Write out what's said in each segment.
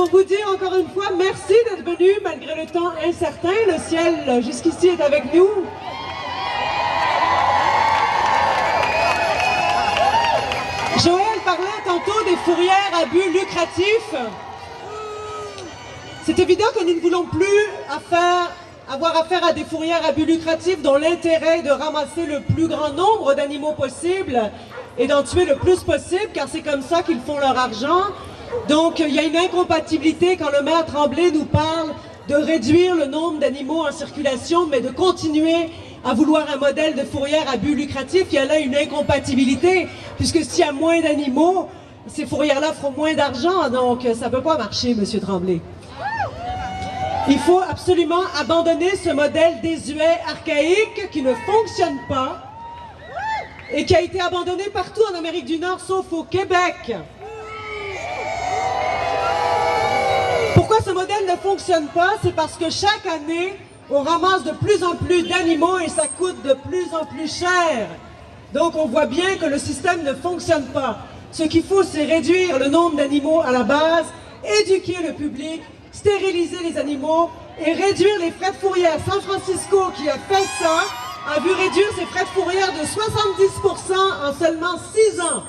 pour vous dire encore une fois merci d'être venu malgré le temps incertain. Le ciel jusqu'ici est avec nous. Joël parlait tantôt des fourrières à but lucratif. C'est évident que nous ne voulons plus avoir affaire à des fourrières à but lucratif dont l'intérêt est de ramasser le plus grand nombre d'animaux possible et d'en tuer le plus possible, car c'est comme ça qu'ils font leur argent. Donc il y a une incompatibilité quand le maire Tremblay nous parle de réduire le nombre d'animaux en circulation, mais de continuer à vouloir un modèle de fourrière à but lucratif. Il y a là une incompatibilité, puisque s'il y a moins d'animaux, ces fourrières-là feront moins d'argent, donc ça ne peut pas marcher, Monsieur Tremblay. Il faut absolument abandonner ce modèle désuet, archaïque, qui ne fonctionne pas et qui a été abandonné partout en Amérique du Nord, sauf au Québec. Pourquoi ce modèle ne fonctionne pas? C'est parce que chaque année, on ramasse de plus en plus d'animaux et ça coûte de plus en plus cher. Donc on voit bien que le système ne fonctionne pas. Ce qu'il faut, c'est réduire le nombre d'animaux à la base, éduquer le public, stériliser les animaux et réduire les frais de fourrière. San Francisco, qui a fait ça, a vu réduire ses frais de fourrière de 70% en seulement 6 ans.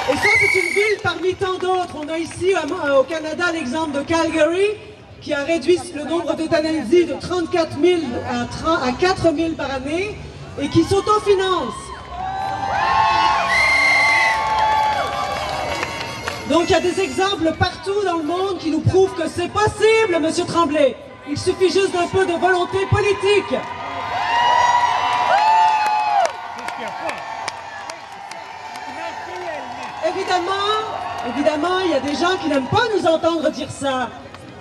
Et ça, c'est une ville parmi tant d'autres. On a ici au Canada l'exemple de Calgary, qui a réduit le nombre d'euthanasies de 34 000 à 4 000 par année et qui s'autofinance. Donc il y a des exemples partout dans le monde qui nous prouvent que c'est possible, Monsieur Tremblay. Il suffit juste d'un peu de volonté politique. Évidemment, il y a des gens qui n'aiment pas nous entendre dire ça.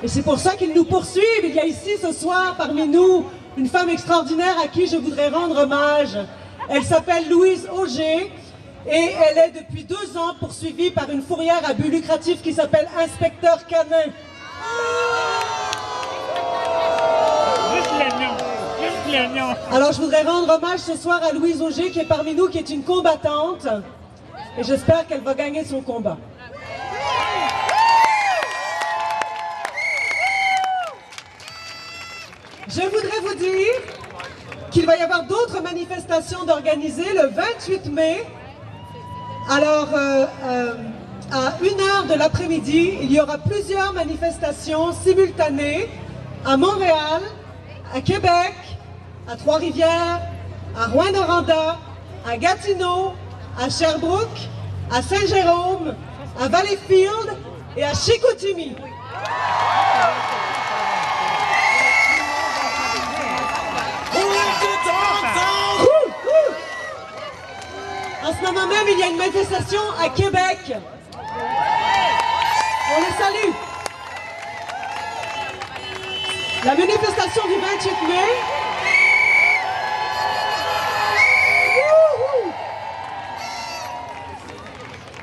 Et c'est pour ça qu'ils nous poursuivent. Il y a ici ce soir parmi nous une femme extraordinaire à qui je voudrais rendre hommage. Elle s'appelle Louise Auger et elle est depuis 2 ans poursuivie par une fourrière à but lucratif qui s'appelle Inspecteur Canin. Alors je voudrais rendre hommage ce soir à Louise Auger qui est parmi nous, qui est une combattante. Et j'espère qu'elle va gagner son combat. Je voudrais vous dire qu'il va y avoir d'autres manifestations d'organiser le 28 mai. Alors, à 1h de l'après-midi, il y aura plusieurs manifestations simultanées à Montréal, à Québec, à Trois-Rivières, à Rouyn-Noranda, à Gatineau, à Sherbrooke, à Saint-Jérôme, à Valleyfield et à Chicoutimi. En ce moment même, il y a une manifestation à Québec. On les salue. La manifestation du 28 mai.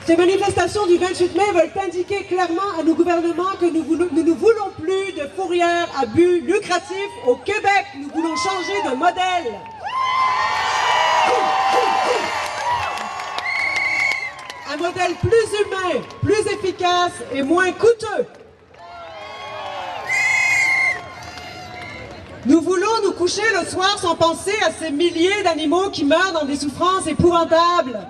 Ces manifestations du 28 mai veulent indiquer clairement à nos gouvernements que nous ne voulons plus de fourrières à but lucratif au Québec. Nous voulons changer de modèle. Un modèle plus humain, plus efficace et moins coûteux. Nous voulons nous coucher le soir sans penser à ces milliers d'animaux qui meurent dans des souffrances épouvantables.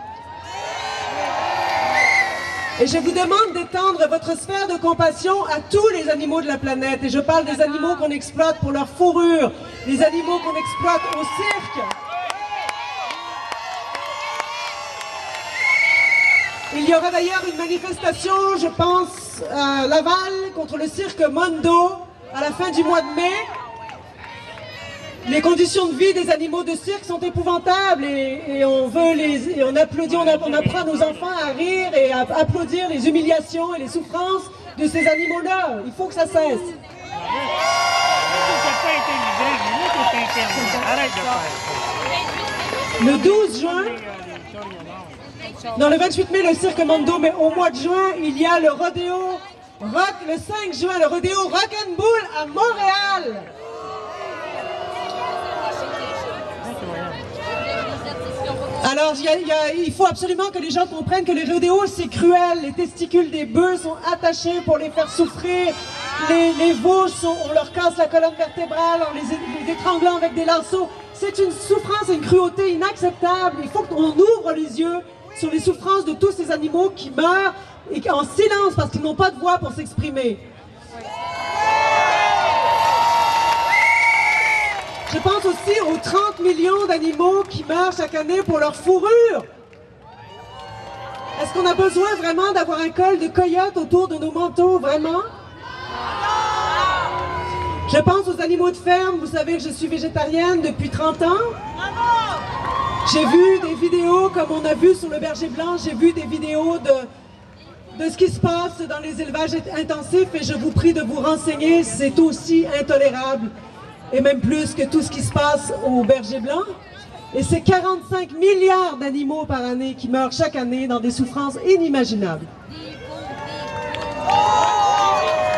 Et je vous demande d'étendre votre sphère de compassion à tous les animaux de la planète. Et je parle des animaux qu'on exploite pour leur fourrure, les animaux qu'on exploite au cirque. Il y aura d'ailleurs une manifestation, je pense, à Laval contre le cirque Mondo à la fin du mois de mai. Les conditions de vie des animaux de cirque sont épouvantables et on applaudit, on apprend à nos enfants à rire et à applaudir les humiliations et les souffrances de ces animaux-là. Il faut que ça cesse. Le 12 juin, non, le 28 mai, le cirque Mondo, mais au mois de juin, il y a le rodéo rock, le 5 juin, le rodéo Rock'n'Bull à Montréal. Alors, il faut absolument que les gens comprennent que les rodéos, c'est cruel. Les testicules des bœufs sont attachés pour les faire souffrir. Les veaux, on leur casse la colonne vertébrale en les étranglant avec des lanceaux. C'est une souffrance et une cruauté inacceptable. Il faut qu'on ouvre les yeux sur les souffrances de tous ces animaux qui meurent et en silence parce qu'ils n'ont pas de voix pour s'exprimer. Je pense aussi aux 30 millions d'animaux qui meurent chaque année pour leur fourrure. Est-ce qu'on a besoin vraiment d'avoir un col de coyote autour de nos manteaux, vraiment? Je pense aux animaux de ferme. Vous savez que je suis végétarienne depuis 30 ans. J'ai vu des vidéos, comme on a vu sur le berger blanc, j'ai vu des vidéos de ce qui se passe dans les élevages intensifs et je vous prie de vous renseigner, c'est aussi intolérable. Et même plus que tout ce qui se passe au berger blanc. Et c'est 45 milliards d'animaux par année qui meurent chaque année dans des souffrances inimaginables.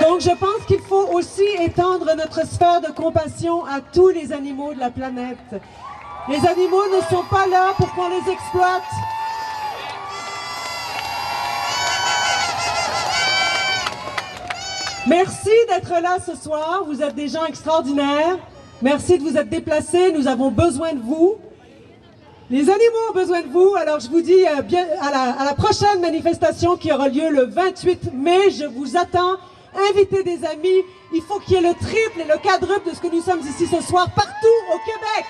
Donc je pense qu'il faut aussi étendre notre sphère de compassion à tous les animaux de la planète. Les animaux ne sont pas là pour qu'on les exploite. Merci d'être là ce soir, vous êtes des gens extraordinaires. Merci de vous être déplacés, nous avons besoin de vous. Les animaux ont besoin de vous, alors je vous dis bien à la prochaine manifestation qui aura lieu le 28 mai. Je vous attends, invitez des amis. Il faut qu'il y ait le triple et le quadruple de ce que nous sommes ici ce soir partout au Québec.